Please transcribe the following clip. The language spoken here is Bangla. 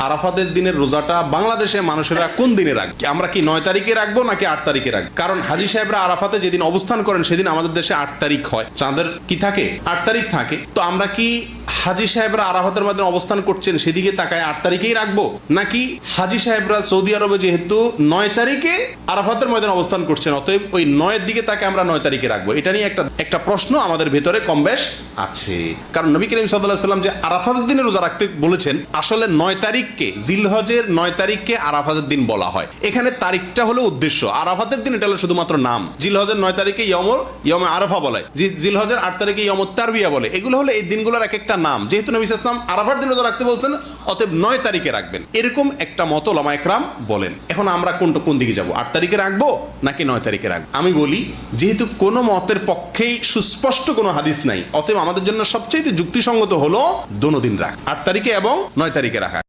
আরাফাতের দিনের রোজাটা বাংলাদেশে মানুষেরা কোন দিনে রাখবে? আমরা কি 9 তারিখে রাখবো নাকি 8 তারিখে রাখবো? কারণ হাজী সাহেবরা আরাফাতে যেদিন অবস্থান করেন সেদিন আমাদের দেশে 8 তারিখ হয়, চাঁদের কি থাকে 8 তারিখ থাকে। তো আমরা কি হাজী সাহেবরা আরাফাতের মধ্যে অবস্থান করছেন সেদিকে তাকায় 8 তারিখেই রাখবো, নাকি হাজী সাহেবরা সৌদি আরবে যেহেতু 9 তারিখে আরাফাতের ময়দানে অবস্থান করছেন অতএব ওই 9 এর দিকে তাকে আমরা 9 তারিখে রাখবো? এটা নিয়ে একটা প্রশ্ন আমাদের ভেতরে কম বেশ আছে। কারণ নবী করিম সাল্লাল্লাহু আলাইহি ওয়াসাল্লাম যে আরাফাতের দিনে রোজা রাখতে বলেছেন, আসলে 9 তারিখকে, জিলহজের 9 তারিখকে আরাফাতের দিন বলা হয়। এখানে তারিখটা হলো উদ্দেশ্য, আরাফাতের দিন এটা হলো শুধুমাত্র নাম। জিলহজের 9 তারিখে ইয়মে আরাফা বলে, জিলহজের 8 তারিখে ইয়মুত তারবিয়া বলে। এগুলো হলো এই দিনগুলোর এক একটা নাম। যেহেতু নবী সাল্লাল্লাহু আলাইহি ওয়াসাল্লাম আরাফার দিন রোজা রাখতে বলছেন অতএব 9 তারিখে রাখবেন, এরকম একটা মত উলামা ইকরাম বলেন। এখন আমরা কোন দিকে যাব? 8 তারিখে রাখবো নাকি 9 তারিখে রাখবো? আমি বলি, যেহেতু কোনো মতের পক্ষেই সুস্পষ্ট কোনো হাদিস নাই, অতএব আমাদের জন্য সবচেয়ে যুক্তিসঙ্গত হলো দোনো দিন রাখা, 8 তারিখে এবং 9 তারিখে রাখা।